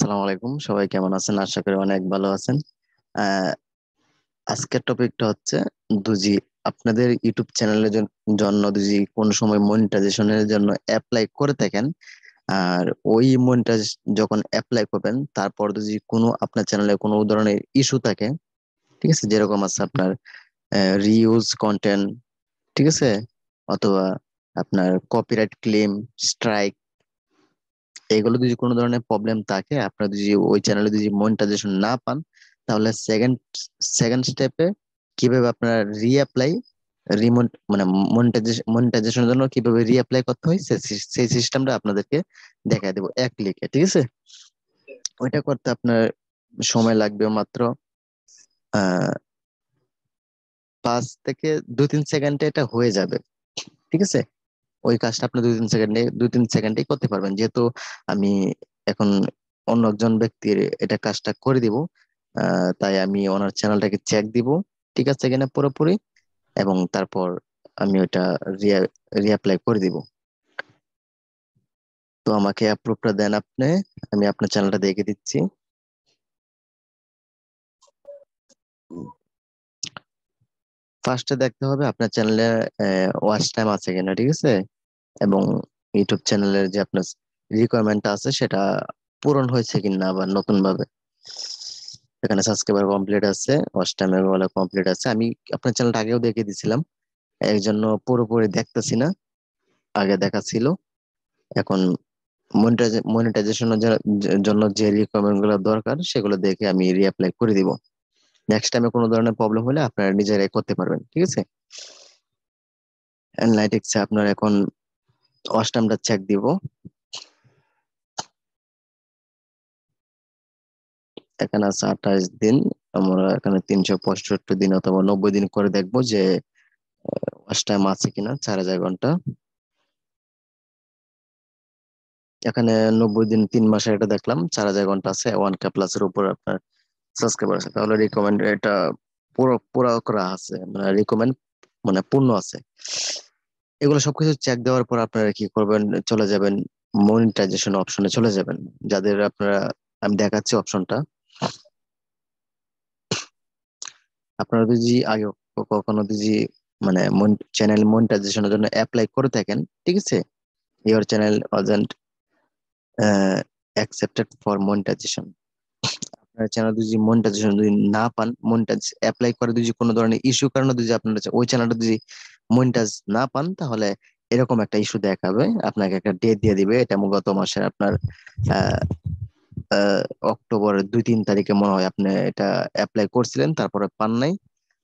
আসসালামু আলাইকুম, সবাই কেমন আছেন? আশা করি অনেক ভালো আছেন। আহ, আজকের টপিকটা হচ্ছে দুজি আপনাদের ইউটিউব চ্যানেলের জন্য যদি কোনো সময় মনিটাইজেশনের জন্য অ্যাপ্লাই করে থাকেন, আর ওই মনিটাইজ যখন অ্যাপ্লাই করবেন তারপর যদি কোনো আপনার চ্যানেলে কোনো ধরনের ইস্যু থাকে, ঠিক আছে, যেরকম আছে আপনার রিইউজ কন্টেন্ট, ঠিক আছে, অথবা আপনার কপিরাইট ক্লেম, স্ট্রাইক, এগুলো যদি কোনো ধরনের প্রবলেম থাকে, আপনার যদি ওই চ্যানেলে যদি মনিটাইজেশন না পান, তাহলে সেকেন্ড সেকেন্ড স্টেপে কিভাবে আপনার রিঅ্যাপ্লাই রিমন মানে মনিটাইজেশনের জন্য কিভাবে রিঅ্যাপ্লাই করতে হয় সেই সিস্টেমটা আপনাদেরকে দেখাই দেবো এক ক্লিকে, ঠিক আছে। ওইটা করতে আপনার সময় লাগবে মাত্র আহ 5 থেকে 2-3 সেকেন্ডে এটা হয়ে যাবে, ঠিক আছে। ওই কাজটা আপনি 2-3 সেকেন্ডেই করতে পারবেন, যেহেতু আমি এখন অন্য একজন ব্যক্তির এটা কাজটা করে দিব। তাই আমি ওনার চ্যানেলটাকে চেক দিব, ঠিক আছে কিনা পুরোপুরি, এবং তারপর আমি ওটা রিঅ্যাপ্লাই করে দিব। তো আমাকে অ্যাপ্রুভটা দেন আপনি, আমি আপনার চ্যানেলটা দেখে দিচ্ছি। ফার্স্টে দেখতে হবে আপনার চ্যানেলে ওয়াচ টাইম আছে কিনা, ঠিক আছে, এবং ইউটিউব চ্যানেলের যে আপনার রিকোয়ারমেন্ট আছে সেটা পূরণ হয়েছে কিনা, আবার নতুন ভাবে এখানে সাবস্ক্রাইবার কমপ্লিট আছে, ওয়াচ টাইম বলে কমপ্লিট আছে। আমি আপনার চ্যানেলটা আগেও দেখে দিছিলাম, এর জন্য পুরোপুরি দেখতেছি না, আগে দেখা ছিল। এখন মনিটাইজেশনের জন্য যে রিকোয়ারমেন্ট গুলো দরকার সেগুলো দেখে আমি রিঅ্যাপ্লাই করে দিব। নেক্সট টাইমে কোনো ধরনের প্রবলেম হলে আপনারা নিজেরাই করতে পারবেন, ঠিক আছে। অ্যানালাইটিক্সে আপনার এখন ওয়াচ টাইমটা চেক দিব। এখানে আছে 28 দিন, আমরা এখানে 365 দিন অথবা 90 দিন করে দেখবো যে ওয়াচ টাইম আছে কিনা 4000 ঘন্টা। এখানে 90 দিন 3 মাসে এটা দেখলাম 4000 ঘন্টা আছে, 1K+ এর উপর আপনার সাবস্ক্রাইবার আছে, তাহলে রিকমেন্ড এটা পুরো পুরো করা আছে, মানে রিকমেন্ড মানে পূর্ণ আছে। এগুলো সবকিছু চেক দেওয়ার পর আপনারা কি করবেন, চলে যাবেন মনিটাইজেশন অপশনে চলে যাবেন। যাদের আপনারা, আমি দেখাচ্ছি অপশনটা। আপনারা যদি আগে কখনো যদি মানে চ্যানেল মনিটাইজেশনের জন্য অ্যাপ্লাই করে থাকেন, ঠিক আছে, your channel wasn't accepted for monetization, আপনার চ্যানেল যদি মনিটাইজেশন যদি না পান, মনিটাইজ অ্যাপ্লাই করে যদি কোনো ধরনের ইস্যু কারণে যদি আপনার ওই চ্যানেলটা যদি মনিটাইজ না পান, তাহলে এরকম একটা ইস্যু দেখাবে, আপনাকে একটা ডেট দিয়ে দিবে। এটা গত মাসের আপনার আহ আহ, অক্টোবরের 2-3 তারিখে মনে হয় আপনি এটা অ্যাপ্লাই করছিলেন, তারপরে পান নাই,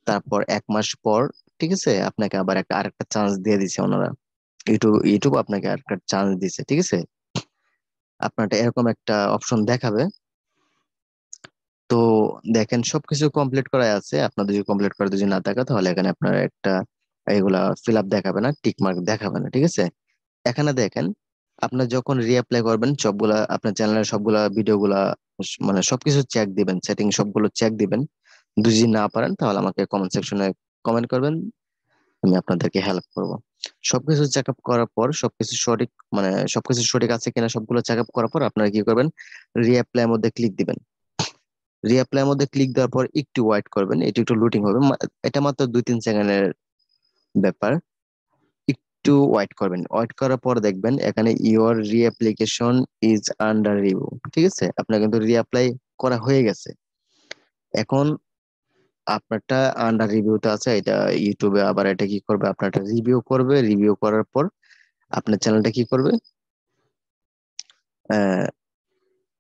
তারপর 1 মাস পর, ঠিক আছে, আপনাকে আবার আরেকটা চান্স দিয়ে দিছে ওনারা, ইউটিউব আপনাকে আরেকটা চান্স দিছে, ঠিক আছে। আপনার এরকম একটা অপশন দেখাবে। তো দেখেন সবকিছু কমপ্লিট করা আছে, আপনার যদি কমপ্লিট করা যদি না থাকে, তাহলে এখানে আপনার একটা এগুলা ফিল আপ দেখাবে না, টিক মার্ক দেখাবে না, ঠিক আছে। এখানে দেখেন, আপনার যখন রিঅ্যাপ্লাই করবেন সবগুলা আপনার চ্যানেলের সবগুলা ভিডিও গুলা মানে সবকিছু চেক দিবেন, সেটিং সবগুলো চেক দিবেন। যদি না পারেন তাহলে আমাকে কমেন্ট সেকশনে কমেন্ট করবেন, আমি আপনাদেরকে হেল্প করব। সবকিছু চেক আপ করার পর সবকিছু সঠিক, মানে সবকিছু সঠিক আছে কিনা সবগুলো চেক আপ করার পর আপনারা কি করবেন, রিঅ্যাপ্লাই এর মধ্যে ক্লিক দিবেন। রিঅ্যাপ্লাই এর মধ্যে ক্লিক দেওয়ার পর একটু ওয়েট করবেন, এটি একটু লুটিং হবে, এটা মাত্র 2-3 সেকেন্ডের ব্যাপার। একটু ওয়েট করবেন, ওয়েট করার পর দেখবেন এখানে ইওর রিঅ্যাপ্লিকেশন ইজ আন্ডার রিভিউ, ঠিক আছে, আপনার কিন্তু রিঅ্যাপ্লাই করা হয়ে গেছে। এখন আপনারটা আন্ডার রিভিউতে আছে, এটা ইউটিউবে আবার এটা কি করবে, আপনারটা রিভিউ করবে, রিভিউ করার পর আপনার চ্যানেলটা কি করবে, আহ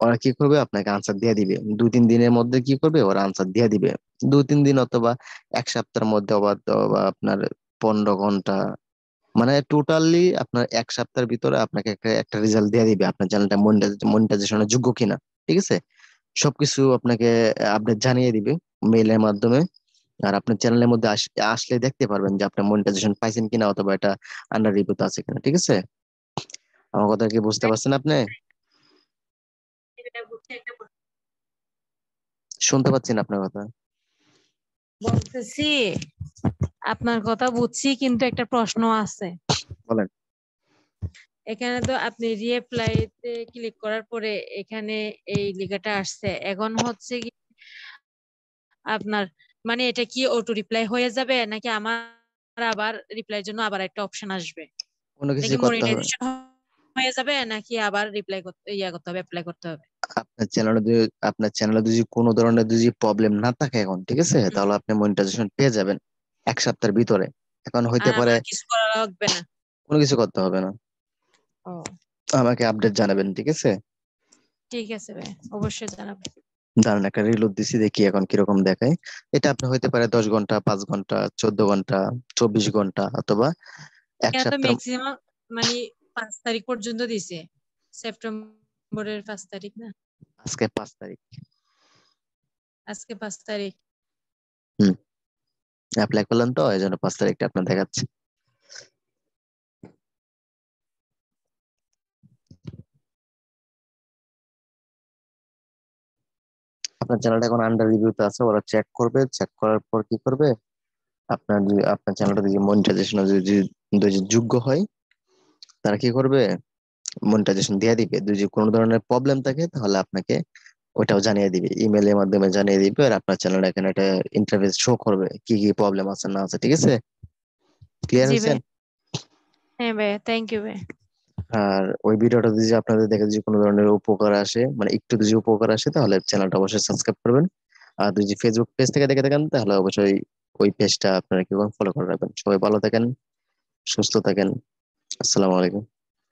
ওরা কি করবে, আপনাকে আনসার দিয়ে দিবে 2-3 দিনের মধ্যে, কি করবে ওরা আনসার দিয়ে দিবে 2-3 দিন অথবা 1 সপ্তাহের মধ্যে, অথবা আপনার 15 ঘন্টা, মানে টোটালি আপনার 1 সপ্তাহের ভিতরে আপনাকে একটা একটা রেজাল্ট দিয়ে দিবে আপনার চ্যানেলটা মনিটাইজেশনের যোগ্য কিনা, ঠিক আছে। সবকিছু আপনাকে আপডেট জানিয়ে দিবে মেইলের মাধ্যমে। আর আপনার চ্যানেলের মধ্যে আসলে দেখতে পারবেন যে আপনি মনিটাইজেশন পাইছেন কিনা, অথবা এটা আন্ডার রিভিউতে আছে কিনা, ঠিক আছে। আমার কথা কি বুঝতে পারছেন আপনি? শুনতে পাচ্ছেন আপনার কথা? বলতেছি আপনার কথা বুঝছি, কিন্তু একটা প্রশ্ন আছে। বলেন। এখানে তো আপনি রিঅ্যাপ্লাইতে ক্লিক করার পরে এখানে এই লেখাটা আসছে। এখন হচ্ছে কি আপনার মানে এটা কি অটো রিপ্লাই হয়ে যাবে নাকি আমার আবার রিপ্লাইয়ের জন্য আবার একটা অপশন আসবে? কোনো কিছু নাকি করতে হবে। মনিটাইজেশন হয়ে যাবে নাকি আবার রিপ্লাই করতে করতে হবে, অ্যাপ্লাই করতে হবে? আপনার চ্যানেলে যদি কোনো ধরনের যদি প্রবলেম না থাকে এখন, ঠিক আছে, হুম। তাহলে আপনি মনিটাইজেশন পেয়ে যাবেন 1 সপ্তাহের ভিতরে। এখন হইতে আর পারে আমার কিছু করা লাগবে না? কোনো কিছু করতে হবে না, ও, আমাকে আপডেট জানাবেন, ঠিক আছে? ঠিক আছে ভাই, অবশ্যই জানাবো। দাঁড়ান একটা রিলোড দিছি, দেখি এখন কিরকম দেখায়। এটা আপনার হইতে পারে 10 ঘন্টা, 5 ঘন্টা, 14 ঘন্টা, 24 ঘন্টা, অথবা এক এখানে তো সপ্তাহ ম্যাক্সিমাম মানে 5 তারিখ পর্যন্ত দিছে, সেপ্টেম্বরের 5 তারিখ না? আজকে 5 তারিখ। আজকে 5 তারিখ। হুম, অ্যাপ্লাই করলেন তো, এই জন্য 5 তারিখটা আপনার দেখাচ্ছে। আপনার চ্যানেলটা এখন আন্ডার রিভিউতে আছে, ওরা চেক করবে, চেক করার পর কি করবে, আপনার চ্যানেলটা যদি মনিটাইজেশন যদি যদি যোগ্য হয়, তারা কি করবে, মনিটাইজেশন দিয়ে দিবে। যদি কোনো ধরনের প্রবলেম থাকে তাহলে আপনাকে ওটাও জানিয়ে দিবে, ইমেলের মাধ্যমে জানিয়ে দিবে, আর আপনার চ্যানেল এখানে একটা ইন্টারফেস শো করবে কি কি প্রবলেম আছে না আছে, ঠিক আছে? ক্লিয়ার জি ভাই। হয়েছেন? হ্যাঁ ভাই, থ্যাংক ইউ ভাই। আর ওই ভিডিওটা যদি আপনাদের দেখে যদি কোনো ধরনের উপকার আসে, মানে একটু যদি উপকার আসে, তাহলে চ্যানেলটা অবশ্যই সাবস্ক্রাইব করবেন। আর যদি ফেসবুক পেজ থেকে দেখে থাকেন তাহলে অবশ্যই ওই পেজটা আপনারা কি ফলো করে রাখবেন। সবাই ভালো থাকেন, সুস্থ থাকেন। আসসালামু আলাইকুম।